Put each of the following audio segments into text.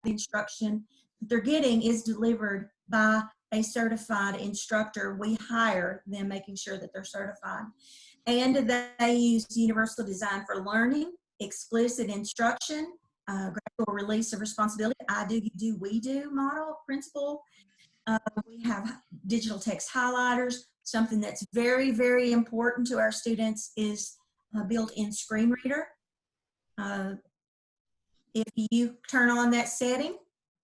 the instruction that they're getting is delivered by a certified instructor. We hire them, making sure that they're certified. And they use universal design for learning, explicit instruction, gradual release of responsibility, I do, you do, we do model principle. We have digital text highlighters. Something that's very, very important to our students is built-in screen reader. If you turn on that setting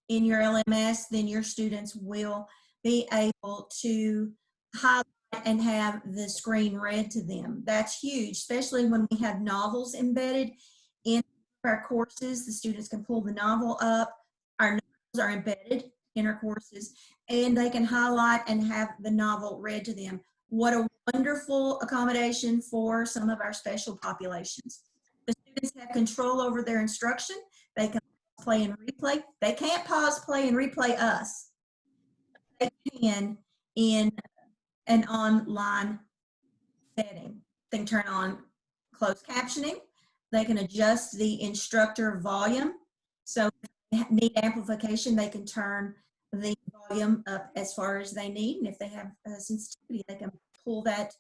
in your LMS, then your students will be able to highlight and have the screen read to them. That's huge, especially when we have novels embedded in our courses. The students can pull the novel up. Our novels are embedded in our courses, and they can highlight and have the novel read to them. What a wonderful accommodation for some of our special populations. The students have control over their instruction. They can play and replay. They can't pause, play, and replay us. They can in an online setting. They can turn on closed captioning. They can adjust the instructor volume. So if they need amplification, they can turn the volume up as far as they need. And if they have sensitivity, they can pull that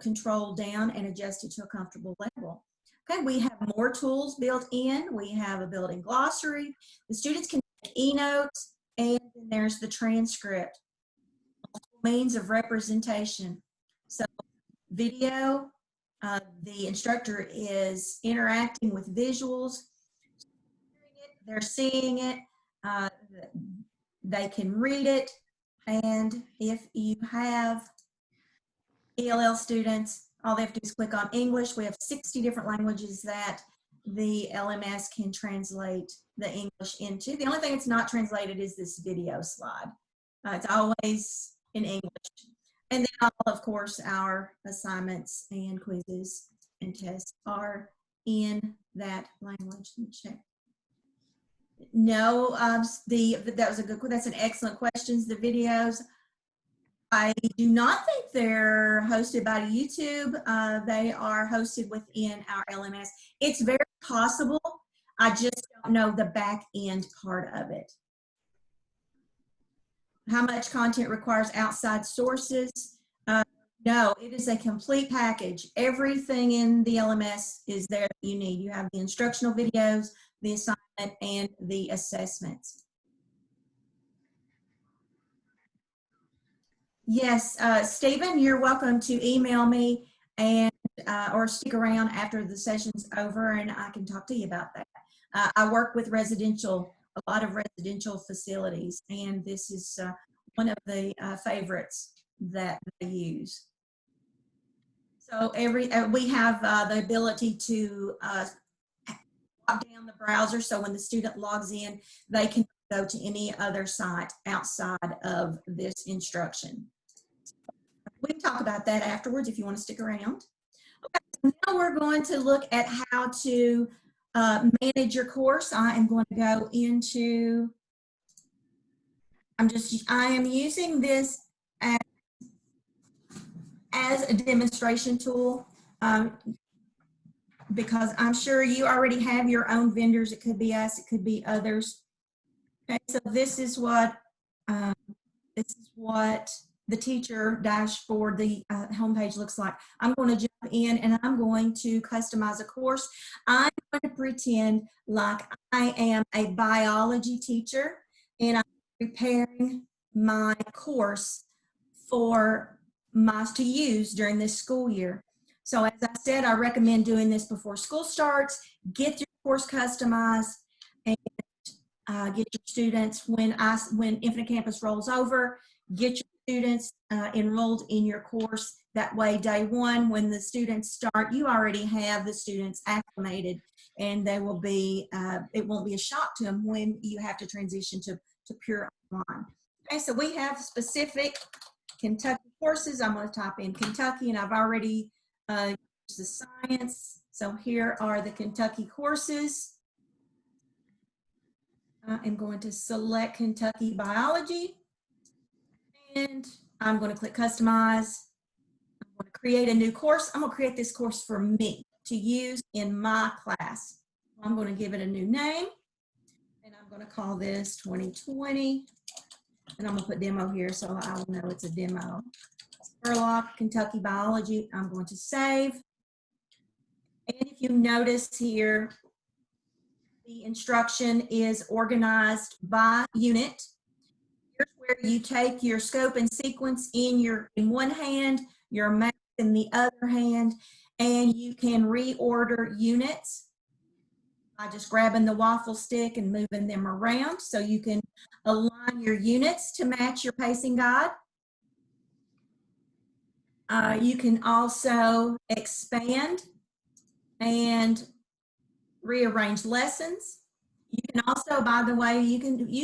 control down and adjust it to a comfortable level. Okay, we have more tools built in. We have a built-in glossary. The students can take e-notes, and then there's the transcript. Means of representation. So video, the instructor is interacting with visuals. They're seeing it. They can read it. And if you have ELL students, all they have to do is click on English. We have 60 different languages that the LMS can translate the English into. The only thing it's not translated is this video slide. It's always in English. And then all, of course, our assignments and quizzes and tests are in that language. Let me check. No, that was a good, that's an excellent question. The videos, I do not think they're hosted by YouTube. They are hosted within our LMS. It's very possible. I just don't know the back end part of it. How much content requires outside sources? No, it is a complete package. Everything in the LMS is there that you need. You have the instructional videos, the assignment, and the assessments. Yes, Stephen, you're welcome to email me and or stick around after the session's over, and I can talk to you about that. I work with a lot of residential facilities, and this is one of the favorites that they use. So we have the ability to lock down the browser, so when the student logs in, they can go to any other site outside of this instruction. We can talk about that afterwards if you want to stick around. Okay, so now we're going to look at how to manage your course. I am going to go into, I am using this as a demonstration tool because I'm sure you already have your own vendors. It could be us, it could be others. Okay, so this is what the teacher dashboard, the homepage looks like. I'm going to jump in and I'm going to customize a course. I'm going to pretend like I am a biology teacher and I'm preparing my course for to use during this school year. So as I said, I recommend doing this before school starts. Get your course customized and get your students, when Infinite Campus rolls over, get your students enrolled in your course. That way, day one, when the students start, you already have the students acclimated, and they will be, it won't be a shock to them when you have to transition to pure online. Okay, so we have specific Kentucky courses. I'm going to type in Kentucky, and I've already used the science. So here are the Kentucky courses. I'm going to select Kentucky Biology, and I'm going to click Customize. I'm going to create a new course. I'm going to create this course for me to use in my class. I'm going to give it a new name, and I'm going to call this 2020, and I'm going to put demo here so I will know it's a demo. Spurlock, Kentucky Biology. I'm going to save. And if you notice here, the instruction is organized by unit. Here's where you take your scope and sequence in one hand, your math in the other hand, and you can reorder units by just grabbing the waffle stick and moving them around. So you can align your units to match your pacing guide. You can also expand and rearrange lessons. You can also, by the way, you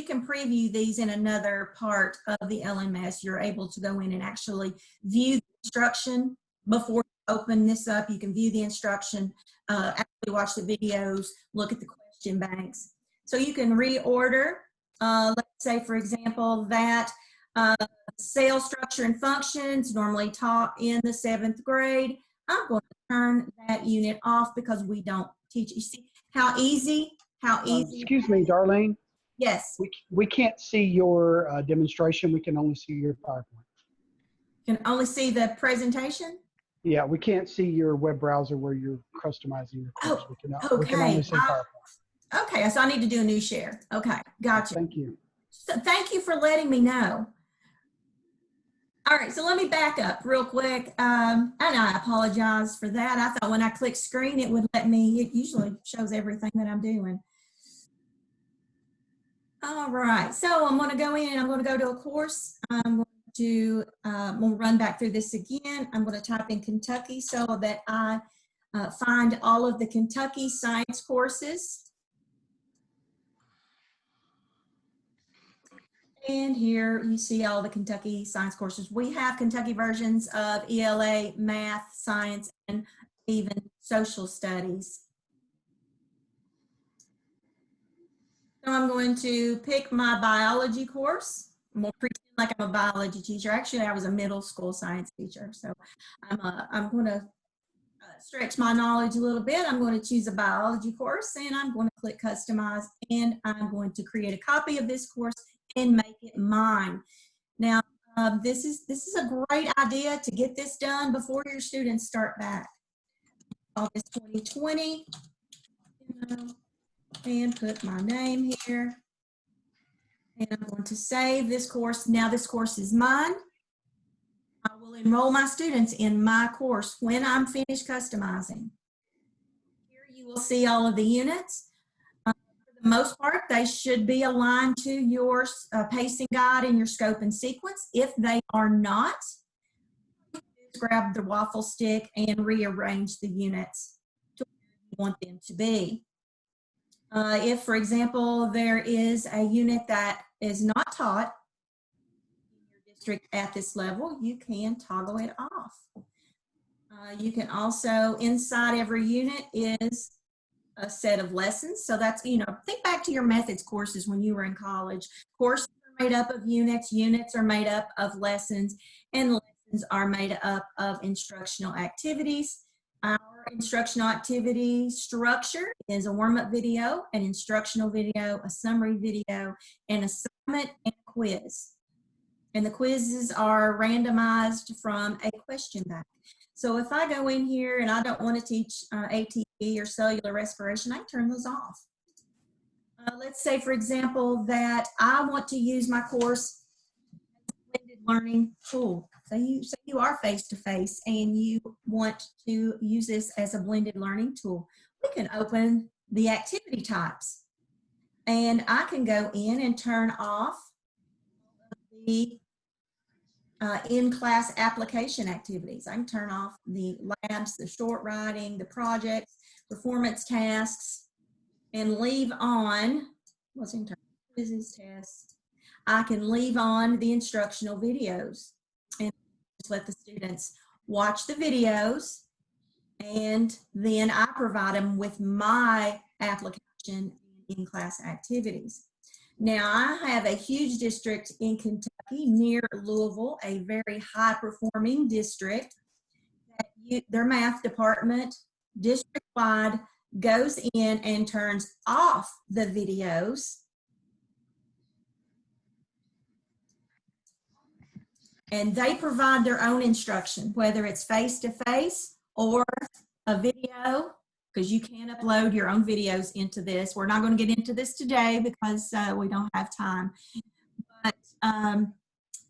can preview these in another part of the LMS. You're able to go in and actually view the instruction before you open this up. You can view the instruction, actually watch the videos, look at the question banks. So you can reorder, let's say, for example, that sales structure and functions normally taught in the 7th grade. I'm going to turn that unit off because we don't teach. You see how easy? Excuse me, Darlene. Yes. We can't see your demonstration. We can only see your PowerPoint. Can only see the presentation? Yeah, we can't see your web browser where you're customizing your course. Okay. We can only see PowerPoint. Okay, so I need to do a new share. Okay, gotcha. Thank you. So thank you for letting me know. All right, so let me back up real quick. And I apologize for that. I thought when I click screen, it would let me, it usually shows everything that I'm doing. All right, so I'm going to go in and I'm going to go to a course. I'm going to run back through this again. I'm going to type in Kentucky so that I find all of the Kentucky science courses. And here you see all the Kentucky science courses. We have Kentucky versions of ELA, math, science, and even social studies. So I'm going to pick my biology course. I'm going to pretend like I'm a biology teacher. Actually, I was a middle school science teacher. So I'm going to stretch my knowledge a little bit. I'm going to choose a biology course and I'm going to click customize and I'm going to create a copy of this course and make it mine. Now, this is a great idea to get this done before your students start back. Call this 2020 and put my name here. And I'm going to save this course. Now this course is mine. I will enroll my students in my course when I'm finished customizing. Here you will see all of the units. For the most part, they should be aligned to your pacing guide and your scope and sequence. If they are not, just grab the waffle stick and rearrange the units to where you want them to be. If, for example, there is a unit that is not taught in your district at this level, you can toggle it off. You can also, inside every unit is a set of lessons. So that's, you know, think back to your methods courses when you were in college. Courses are made up of units, units are made up of lessons, and lessons are made up of instructional activities. Our instructional activity structure is a warm-up video, an instructional video, a summary video, an assignment, and a quiz. And the quizzes are randomized from a question bank. So if I go in here and I don't want to teach ATE or cellular respiration, I can turn those off. Let's say, for example, that I want to use my course as a blended learning tool. So you are face-to-face and you want to use this as a blended learning tool. We can open the activity types and I can go in and turn off the in-class application activities. I can turn off the labs, the short writing, the projects, performance tasks, and leave on, what's in terms of quizzes, tests. I can leave on the instructional videos and just let the students watch the videos, and then I provide them with my application in-class activities. Now, I have a huge district in Kentucky near Louisville, a very high-performing district. Their math department, district-wide, goes in and turns off the videos And they provide their own instruction, whether it's face-to-face or a video, because you can upload your own videos into this. We're not going to get into this today because we don't have time. But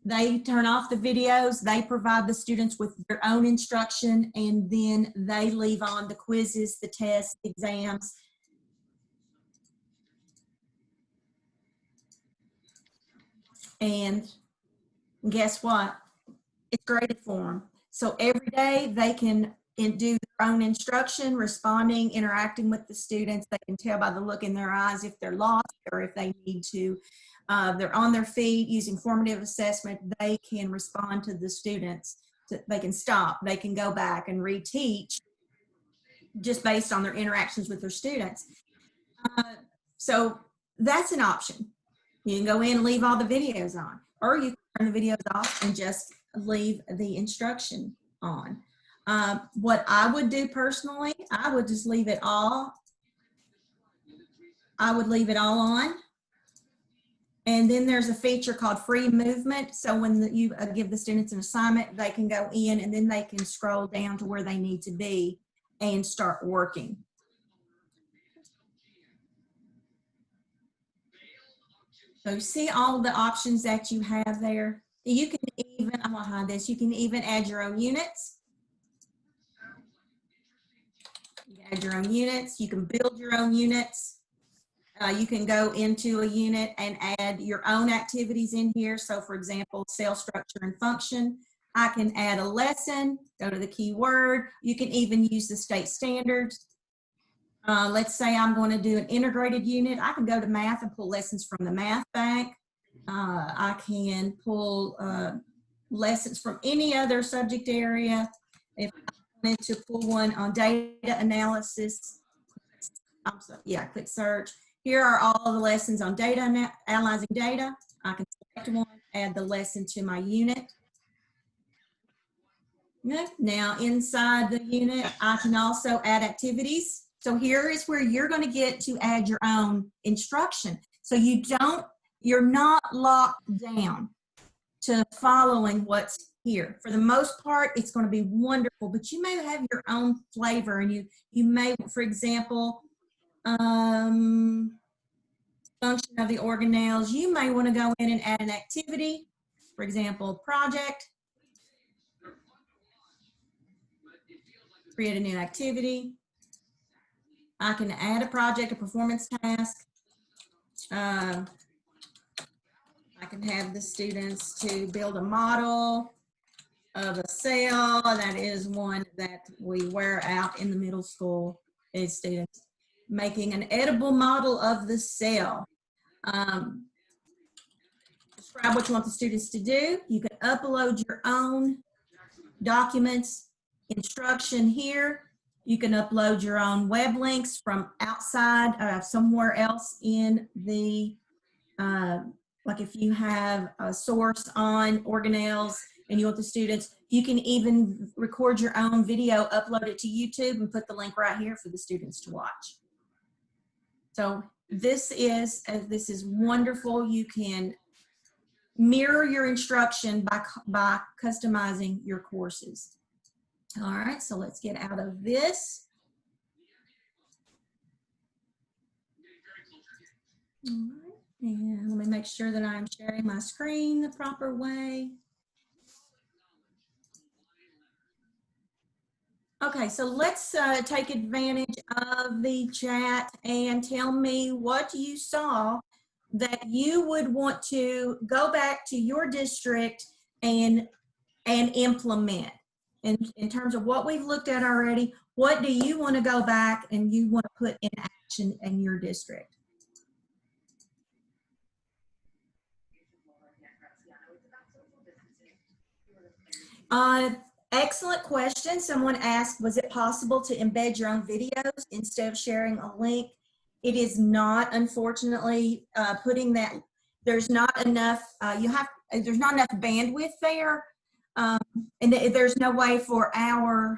they turn off the videos, they provide the students with their own instruction, and then they leave on the quizzes, the tests, exams. And guess what? It's graded for them. So every day they can do their own instruction, responding, interacting with the students. They can tell by the look in their eyes if they're lost or if they need to. They're on their feet using formative assessment. They can respond to the students. They can stop. They can go back and reteach just based on their interactions with their students. So that's an option. You can go in and leave all the videos on, or you can turn the videos off and just leave the instruction on. What I would do personally, I would just leave it all. I would leave it all on. And then there's a feature called free movement. So when you give the students an assignment, they can go in and then they can scroll down to where they need to be and start working. So you see all the options that you have there. You can even, I'm gonna hide this, you can even add your own units. You can add your own units, you can build your own units. You can go into a unit and add your own activities in here. So for example, cell structure and function. I can add a lesson, go to the keyword. You can even use the state standards. Let's say I'm going to do an integrated unit. I can go to math and pull lessons from the math bank. I can pull lessons from any other subject area. If I wanted to pull one on data analysis, click search. Here are all the lessons on data, analyzing data. I can select one, add the lesson to my unit. Now inside the unit, I can also add activities. So here is where you're going to get to add your own instruction. So you're not locked down to following what's here. For the most part, it's going to be wonderful, but you may have your own flavor, and you may, for example, function of the organelles, you may want to go in and add an activity, for example, project, create a new activity. I can add a project, a performance task. I can have the students to build a model of a cell. That is one that we wear out in the middle school as students. Making an edible model of the cell. Describe what you want the students to do. You can upload your own documents, instruction here. You can upload your own web links from outside, somewhere else in the, like if you have a source on organelles and you want the students, you can even record your own video, upload it to YouTube, and put the link right here for the students to watch. So this is wonderful. You can mirror your instruction by customizing your courses. All right, so let's get out of this. All right, and let me make sure that I'm sharing my screen the proper way. Okay, so let's take advantage of the chat and tell me what you saw that you would want to go back to your district and implement. In terms of what we've looked at already, what do you want to go back and you want to put in action in your district? Excellent question. Someone asked, was it possible to embed your own videos instead of sharing a link? It is not, unfortunately, putting that, there's not enough, there's not enough bandwidth there. And there's no way for I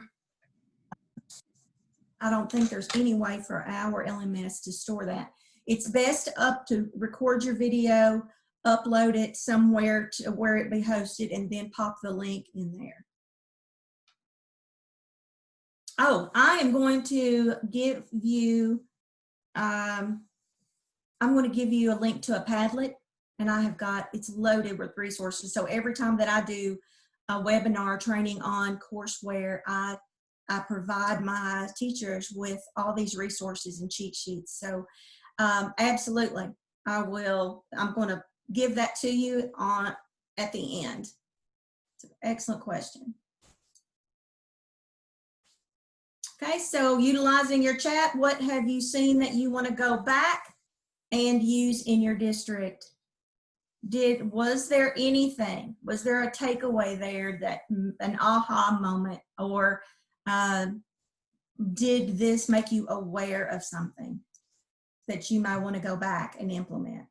don't think there's any way for our LMS to store that. It's best to record your video, upload it somewhere to where it be hosted and then pop the link in there. Oh, I am going to give you, I'm going to give you a link to a Padlet, and I have got, it's loaded with resources. So every time that I do a webinar training on courseware, I provide my teachers with all these resources and cheat sheets. So absolutely, I'm going to give that to you at the end. It's an excellent question. Okay, so utilizing your chat, what have you seen that you want to go back and use in your district? Was there anything, was there a takeaway there, that an aha moment, or did this make you aware of something that you might want to go back and implement?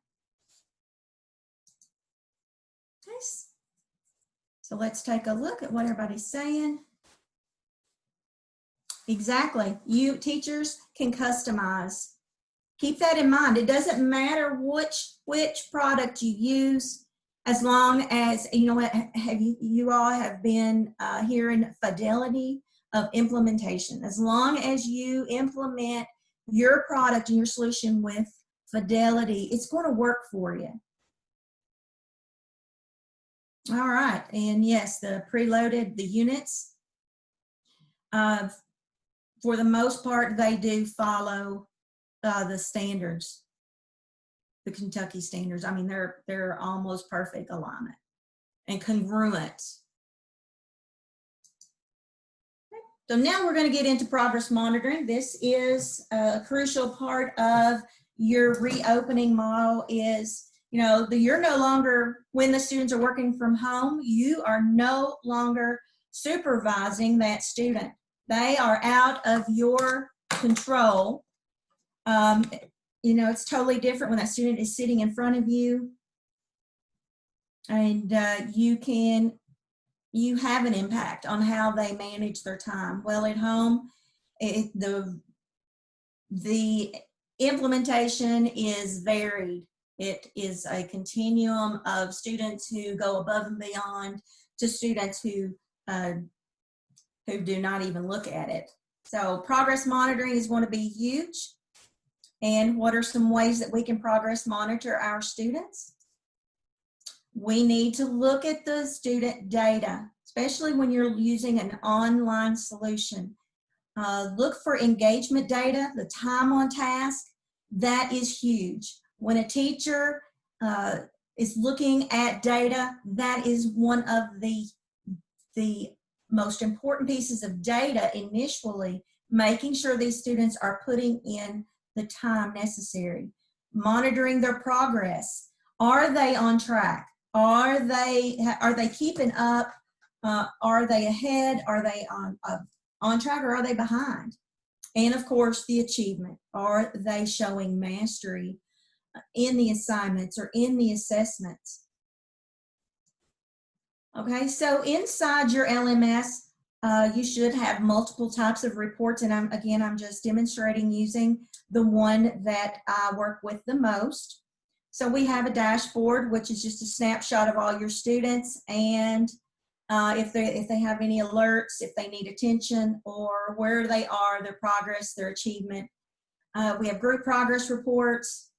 Okay, so let's take a look at what everybody's saying. Exactly, you teachers can customize. Keep that in mind. It doesn't matter which product you use, as long as, you know what, you all have been hearing fidelity of implementation. As long as you implement your product and your solution with fidelity, it's going to work for you. All right, and yes, the preloaded, the units, for the most part, they do follow the standards, the Kentucky standards. I mean, they're almost perfect alignment and congruent. Okay. So now we're going to get into progress monitoring. This is a crucial part of your reopening model. Is, you know, you're no longer, when the students are working from home, you are no longer supervising that student. They are out of your control. You know, it's totally different when that student is sitting in front of you, and you have an impact on how they manage their time. Well, at home, the implementation is varied. It is a continuum of students who go above and beyond to students who do not even look at it. So progress monitoring is going to be huge. And what are some ways that we can progress monitor our students? We need to look at the student data, especially when you're using an online solution. Look for engagement data, the time on task. That is huge. When a teacher is looking at data, that is one of the most important pieces of data initially, making sure these students are putting in the time necessary. Monitoring their progress. Are they on track? Are they keeping up? Are they ahead? Are they on track, or are they behind? And of course, the achievement. Are they showing mastery in the assignments or in the assessments? Okay, so inside your LMS, you should have multiple types of reports, and I'm just demonstrating using the one that I work with the most. So we have a dashboard, which is just a snapshot of all your students, and if they have any alerts, if they need attention, or where they are, their progress, their achievement. We have group progress reports.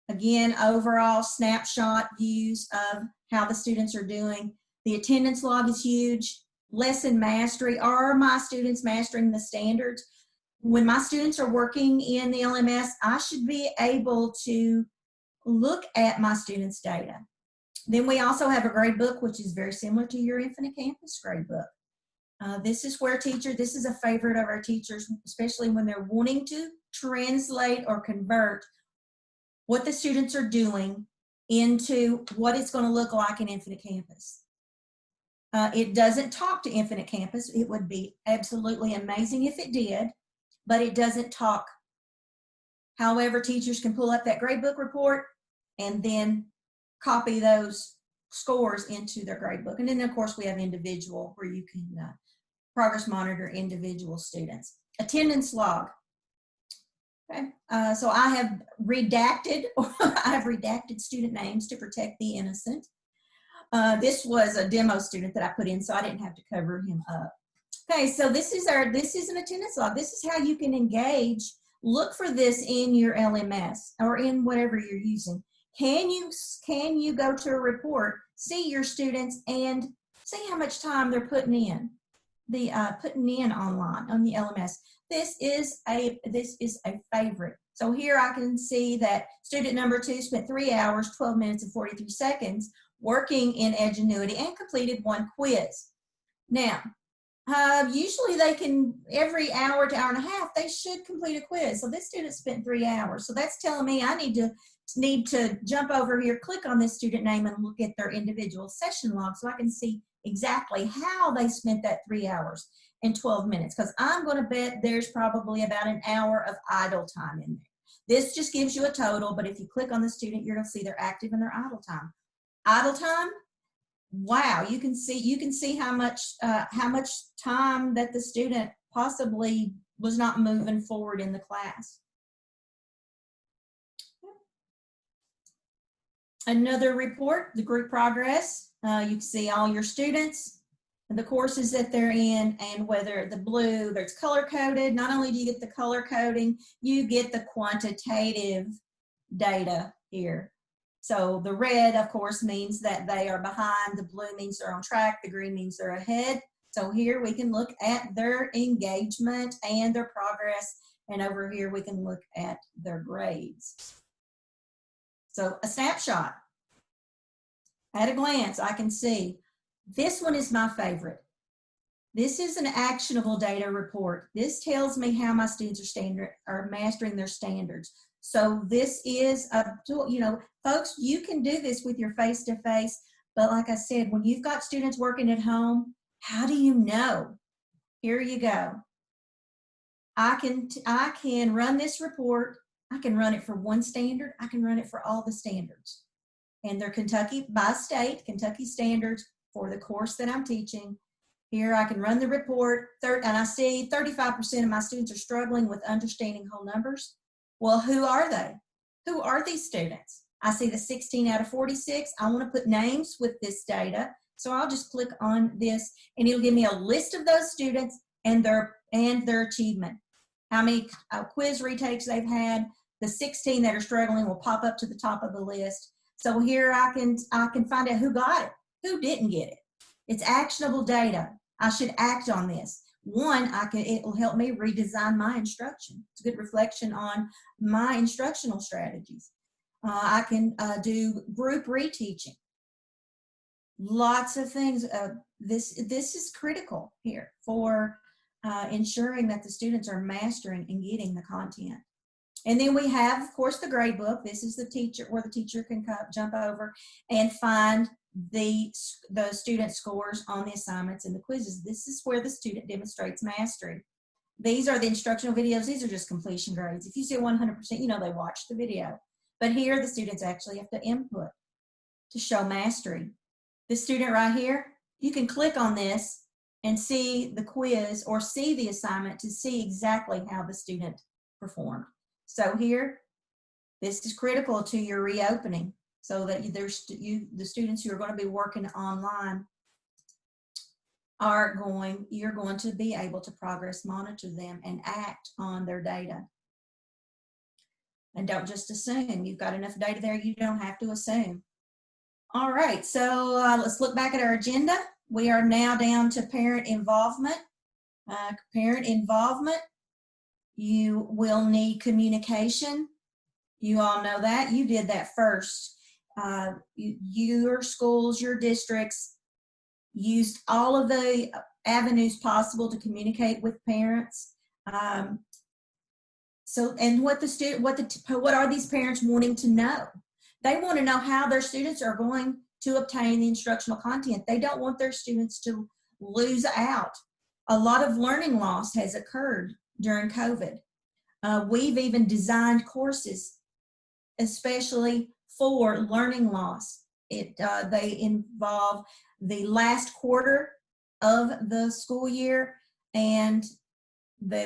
Again, overall snapshot views of how the students are doing. The attendance log is huge. Lesson mastery. Are my students mastering the standards? When my students are working in the LMS, I should be able to look at my students' data. Then we also have a grade book, which is very similar to your Infinite Campus grade book. This is where this is a favorite of our teachers, especially when they're wanting to translate or convert what the students are doing into what it's going to look like in Infinite Campus. It doesn't talk to Infinite Campus. It would be absolutely amazing if it did, but it doesn't talk. However, teachers can pull up that gradebook report and then copy those scores into their gradebook. And then, of course, we have individual, where you can progress monitor individual students. Attendance log. Okay. So I have redacted, I have redacted student names to protect the innocent. This was a demo student that I put in, so I didn't have to cover him up. Okay, so this is an attendance log. This is how you can engage. Look for this in your LMS or in whatever you're using. Can you go to a report, see your students, and see how much time they're putting in online on the LMS. This is a favorite. So here I can see that student number 2 spent 3 hours, 12 minutes, and 43 seconds working in Edgenuity and completed 1 quiz. Now, usually they can, every hour to hour and a half, they should complete a quiz. So this student spent 3 hours. So that's telling me I need to jump over here, click on this student name, and look at their individual session log so I can see exactly how they spent that 3 hours and 12 minutes. Because I'm going to bet there's probably about an hour of idle time in there. This just gives you a total, but if you click on the student, you're going to see their active and their idle time. Idle time, wow, you can see how much time that the student possibly was not moving forward in the class. Another report, the group progress. You can see all your students, the courses that they're in, and whether the blue, there's color coded. Not only do you get the color coding, you get the quantitative data here. So the red, of course, means that they are behind. The blue means they're on track. The green means they're ahead. So here we can look at their engagement and their progress. And over here we can look at their grades. So a snapshot. At a glance, I can see this one is my favorite. This is an actionable data report. This tells me how my students are mastering their standards. So this is a tool, you know, folks, you can do this with your face-to-face, but like I said, when you've got students working at home, how do you know? Here you go. I can run this report. I can run it for one standard. I can run it for all the standards. And they're Kentucky by state, Kentucky standards for the course that I'm teaching. Here I can run the report, and I see 35% of my students are struggling with understanding whole numbers. Well, who are they? Who are these students? I see the 16 out of 46. I want to put names with this data. So I'll just click on this and it'll give me a list of those students and their achievement. How many quiz retakes they've had. The 16 that are struggling will pop up to the top of the list. So here I can find out who got it, who didn't get it. It's actionable data. I should act on this. One, it will help me redesign my instruction. It's a good reflection on my instructional strategies. I can do group reteaching. Lots of things. This is critical here for ensuring that the students are mastering and getting the content. And then we have, of course, the grade book. This is the teacher, where the teacher can jump over and find the student scores on the assignments and the quizzes. This is where the student demonstrates mastery. These are the instructional videos. These are just completion grades. If you say 100%, you know they watched the video. But here the students actually have to input to show mastery. This student right here, you can click on this and see the quiz or see the assignment to see exactly how the student performed. So here, this is critical to your reopening so that the students who are going to be working online you're going to be able to progress monitor them and act on their data. And don't just assume. You've got enough data there, you don't have to assume. All right, so let's look back at our agenda. We are now down to parent involvement. Parent involvement, you will need communication. You all know that. You did that first. Your schools, your districts used all of the avenues possible to communicate with parents. And what are these parents wanting to know? They want to know how their students are going to obtain the instructional content. They don't want their students to lose out. A lot of learning loss has occurred during COVID. We've even designed courses especially for learning loss. They involve the last quarter of the school year and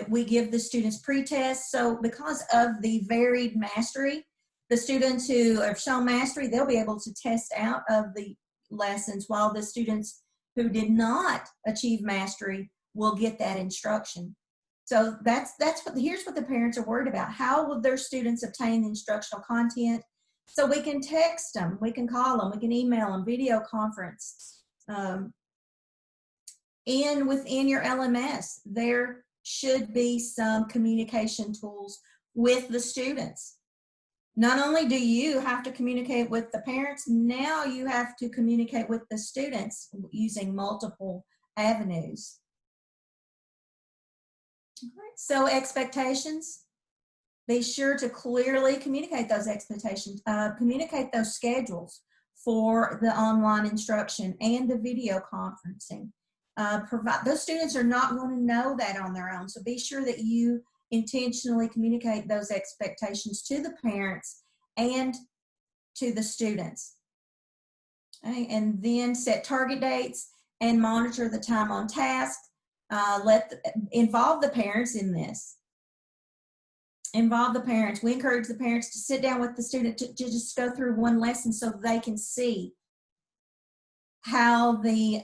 we give the students pre-tests. So because of the varied mastery, the students who have shown mastery, they'll be able to test out of the lessons, while the students who did not achieve mastery will get that instruction. So here's what the parents are worried about. How will their students obtain the instructional content? So we can text them, we can call them, we can email them, video conference. Within your LMS, there should be some communication tools with the students. Not only do you have to communicate with the parents, now you have to communicate with the students using multiple avenues. All right, so expectations. Be sure to clearly communicate those expectations, communicate those schedules for the online instruction and the video conferencing. Those students are not going to know that on their own, so be sure that you intentionally communicate those expectations to the parents and to the students. Okay? And then set target dates and monitor the time on task. Involve the parents in this. Involve the parents. We encourage the parents to sit down with the student to just go through one lesson so they can see how the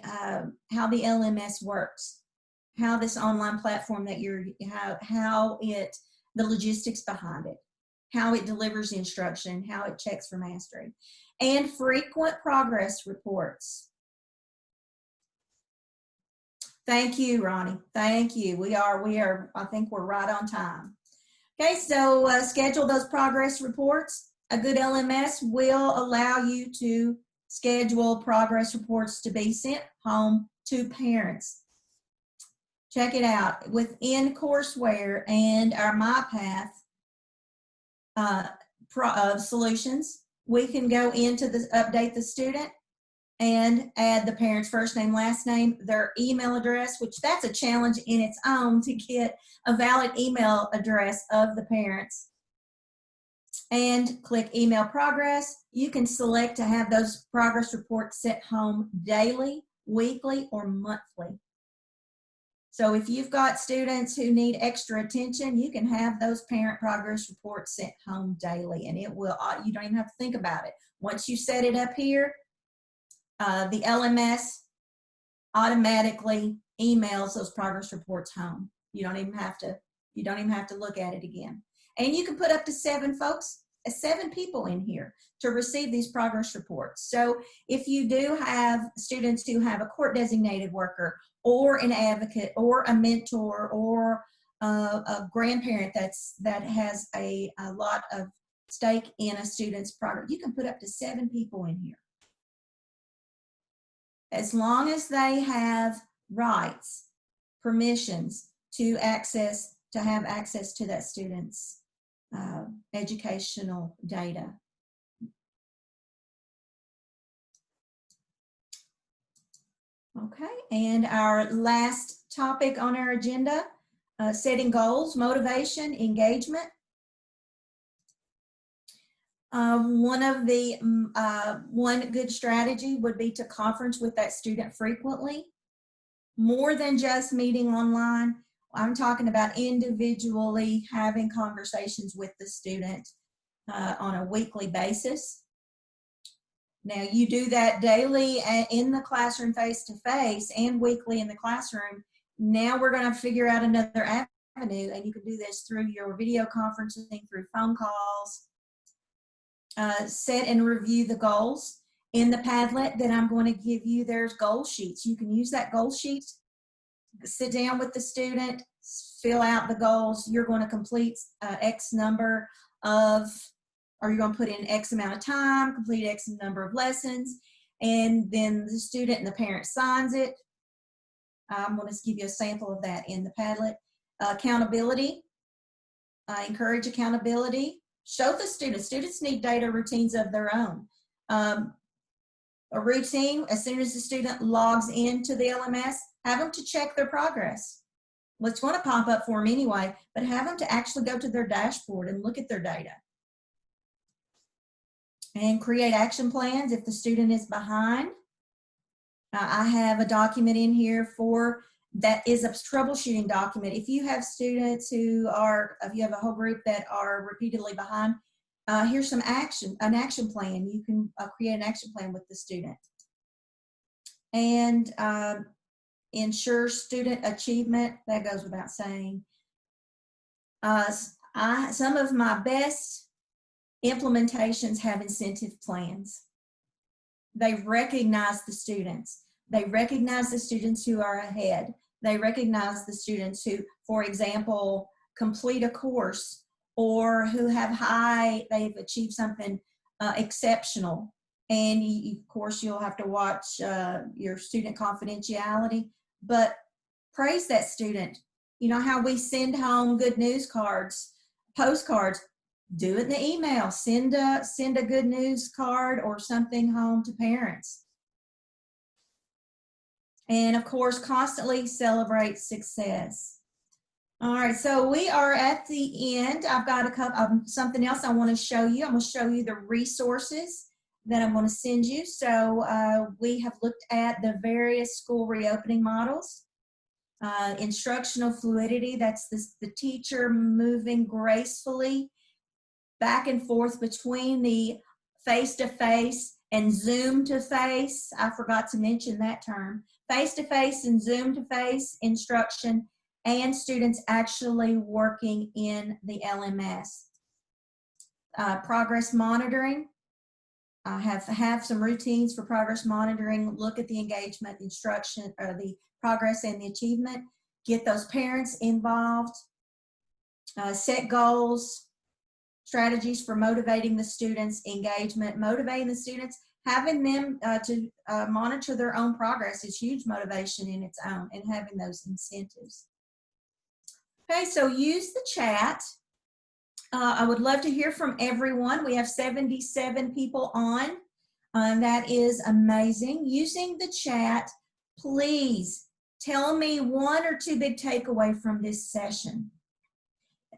LMS works, how this online platform that the logistics behind it, how it delivers instruction, how it checks for mastery, and frequent progress reports. Thank you, Ronnie. Thank you. We are, I think we're right on time. Okay, so schedule those progress reports. A good LMS will allow you to schedule progress reports to be sent home to parents. Check it out. Within courseware and our MyPath solutions, we can go into the update the student and add the parent's first name, last name, their email address, which that's a challenge in its own to get a valid email address of the parents. And click email progress. You can select to have those progress reports sent home daily, weekly, or monthly. So if you've got students who need extra attention, you can have those parent progress reports sent home daily, and it will, you don't even have to think about it. Once you set it up here, the LMS automatically emails those progress reports home. You don't even have to look at it again. And you can put up to 7 people in here to receive these progress reports. So if you do have students who have a court designated worker or an advocate or a mentor or a grandparent that has a lot of stake in a student's progress, you can put up to 7 people in here. As long as they have rights, permissions to have access to that student's educational data. Okay, and our last topic on our agenda, setting goals, motivation, engagement. One good strategy would be to conference with that student frequently, more than just meeting online. I'm talking about individually having conversations with the student on a weekly basis. Now you do that daily in the classroom face-to-face and weekly in the classroom. Now we're going to figure out another avenue, and you can do this through your video conferencing, through phone calls. Set and review the goals. In the Padlet that I'm going to give you, there's goal sheets. You can use that goal sheet, sit down with the student, fill out the goals. You're going to complete X number of, or you're going to put in X amount of time, complete X number of lessons, and then the student and the parent signs it. I'm going to give you a sample of that in the Padlet. Accountability. Encourage accountability. Show the students need data routines of their own. A routine, as soon as the student logs into the LMS, have them to check their progress. Well, it's going to pop up for them anyway, but have them to actually go to their dashboard and look at their data. And create action plans if the student is behind. I have a document in here for that is a troubleshooting document. If you have students who are, if you have a whole group that are repeatedly behind, here's an action plan. You can create an action plan with the student. And ensure student achievement, that goes without saying. Some of my best implementations have incentive plans. They recognize the students. They recognize the students who are ahead. They recognize the students who, for example, complete a course or who have they've achieved something exceptional. And of course, you'll have to watch your student confidentiality, but praise that student. You know how we send home good news cards, postcards, do it in the email. Send a good news card or something home to parents. And of course, constantly celebrate success. All right, so we are at the end. I've got something else I want to show you. I'm going to show you the resources that I'm going to send you. So we have looked at the various school reopening models. Instructional fluidity, that's the teacher moving gracefully back and forth between the face-to-face and Zoom-to-face. I forgot to mention that term. Face-to-face and Zoom-to-face instruction, and students actually working in the LMS. Progress monitoring. I have some routines for progress monitoring. Look at the engagement, instruction, or the progress and the achievement. Get those parents involved. Set goals. Strategies for motivating the students, engagement, motivating the students, having them to monitor their own progress is huge motivation in its own, and having those incentives. Okay, so use the chat. I would love to hear from everyone. We have 77 people on. That is amazing. Using the chat, please tell me one or two big takeaways from this session.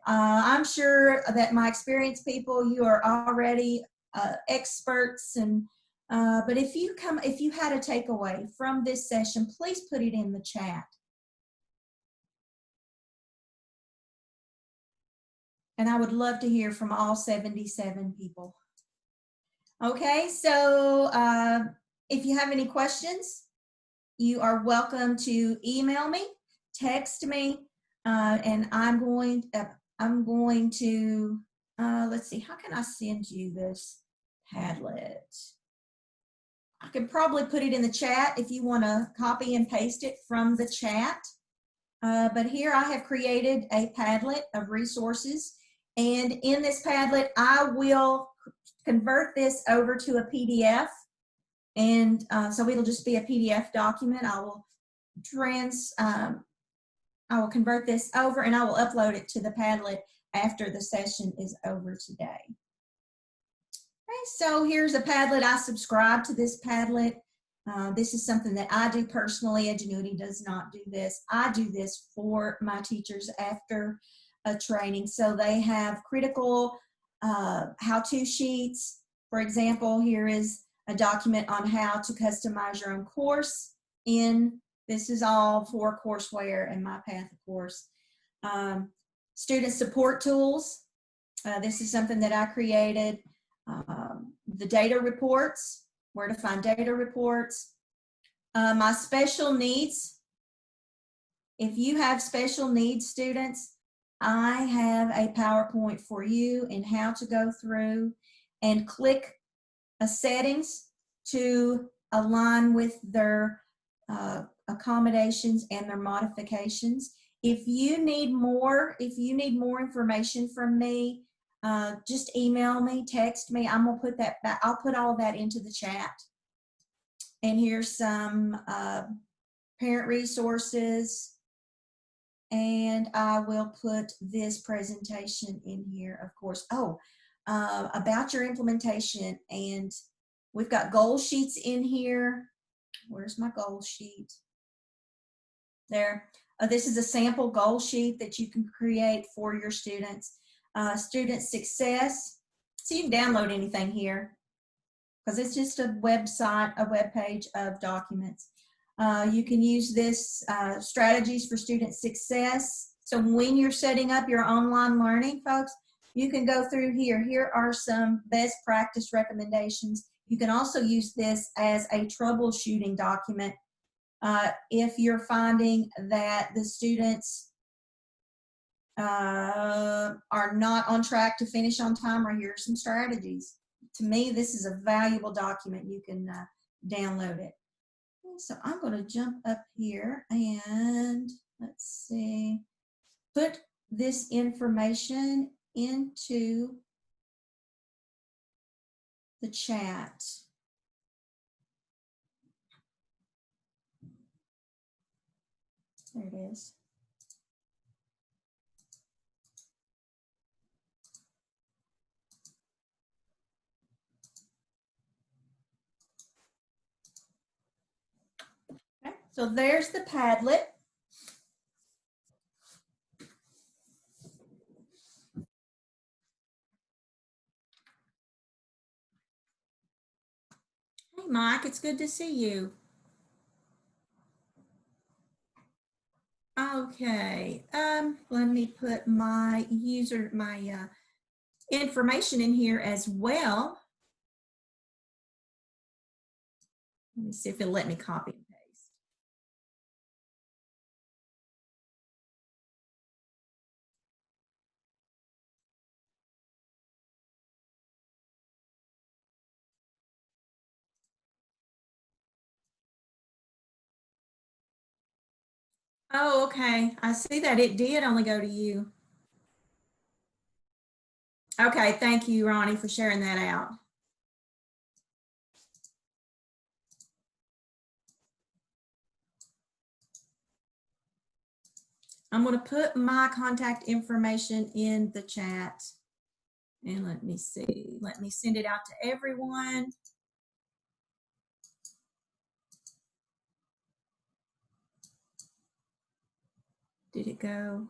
I'm sure that my experienced people, you are already experts, and but if you had a takeaway from this session, please put it in the chat. And I would love to hear from all 77 people. Okay, so if you have any questions, you are welcome to email me, text me, and I'm going to, let's see, how can I send you this Padlet? I could probably put it in the chat if you want to copy and paste it from the chat. But here I have created a Padlet of resources. And in this Padlet, I will convert this over to a PDF. And so it'll just be a PDF document. I will convert this over, and I will upload it to the Padlet after the session is over today. Okay, so here's a Padlet. I subscribe to this Padlet. This is something that I do personally. Edgenuity does not do this. I do this for my teachers after a training. So they have critical how-to sheets. For example, here is a document on how to customize your own course this is all for courseware and MyPath, of course. Student support tools. This is something that I created. The data reports, where to find data reports. My special needs. If you have special needs students, I have a PowerPoint for you and how to go through and click settings to align with their accommodations and their modifications. If you need more information from me, just email me, text me. I'm gonna put that back. I'll put all of that into the chat. And here's some parent resources. And I will put this presentation in here, of course. Oh, about your implementation. And we've got goal sheets in here. Where's my goal sheet? There. This is a sample goal sheet that you can create for your students. Student success. So you can download anything here because it's just a website, a web page of documents. You can use this strategies for student success. So when you're setting up your online learning, folks, you can go through here. Here are some best practice recommendations. You can also use this as a troubleshooting document if you're finding that the students are not on track to finish on time, or here are some strategies. To me, this is a valuable document. You can download it. So I'm going to jump up here and let's see, put this information into the chat. There it is. Okay, so there's the Padlet. Hey, Mike, it's good to see you. Okay, let me put my information in here as well. Let me see if it'll let me copy and paste. Oh, okay. I see that it did only go to you. Okay, thank you, Ronnie, for sharing that out. I'm going to put my contact information in the chat. And let me see. Let me send it out to everyone. Did it go?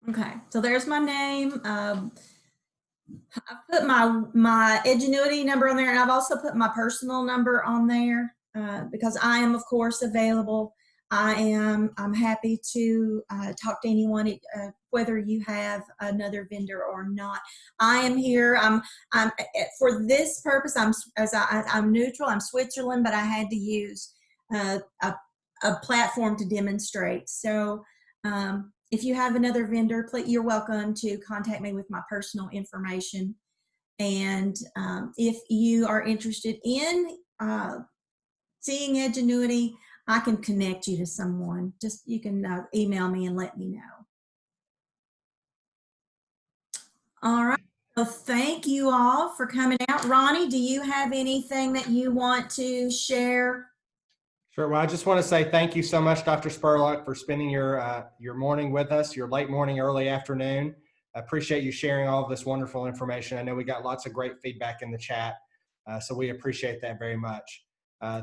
Okay, so there's my name. I put my Edgenuity number on there, and I've also put my personal number on there because I am, of course, available. I'm happy to talk to anyone, whether you have another vendor or not. I am here. I'm for this purpose. I'm neutral. I'm Switzerland, but I had to use a platform to demonstrate. So if you have another vendor, you're welcome to contact me with my personal information. And if you are interested in seeing Edgenuity, I can connect you to someone. Just you can email me and let me know. All right. Well, thank you all for coming out. Ronnie, do you have anything that you want to share? Sure. Well, I just want to say thank you so much, Dr. Spurlock, for spending your morning with us, your late morning, early afternoon. I appreciate you sharing all of this wonderful information. I know we got lots of great feedback in the chat, so we appreciate that very much.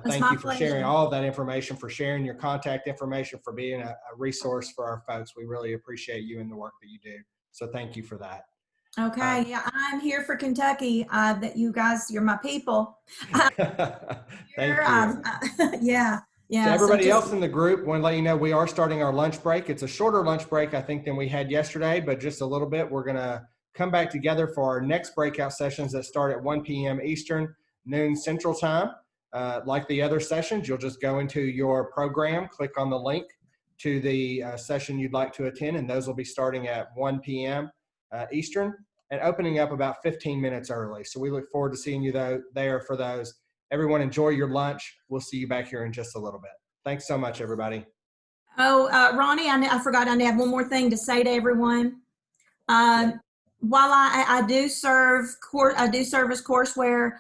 Thank you for sharing all of that information, for sharing your contact information, for being a resource for our folks. We really appreciate you and the work that you do. So thank you for that. Okay. Yeah, I'm here for Kentucky. That you guys, you're my people. Thank you. Yeah. Yeah. To everybody else in the group, want to let you know we are starting our lunch break. It's a shorter lunch break, I think, than we had yesterday, but just a little bit. We're going to come back together for our next breakout sessions that start at 1 p.m. Eastern, noon Central Time. Like the other sessions, you'll just go into your program, click on the link to the session you'd like to attend, and those will be starting at 1 p.m. Eastern and opening up about 15 minutes early. So we look forward to seeing you there for those. Everyone enjoy your lunch. We'll see you back here in just a little bit. Thanks so much, everybody. Oh, Ronnie, I forgot I have one more thing to say to everyone. While I do serve as courseware,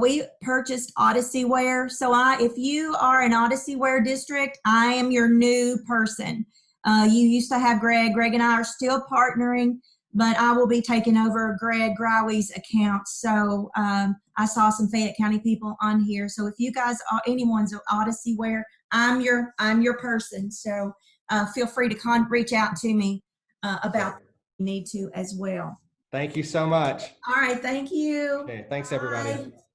we purchased Odysseyware. So if you are an Odysseyware district, I am your new person. You used to have Greg. Greg and I are still partnering, but I will be taking over Greg Growey's account. So I saw some Fayette County people on here. So if you guys anyone's Odysseyware, I'm your person. So feel free to reach out to me about what you need to as well. Thank you so much. All right, thank you. Okay, thanks everybody. Bye.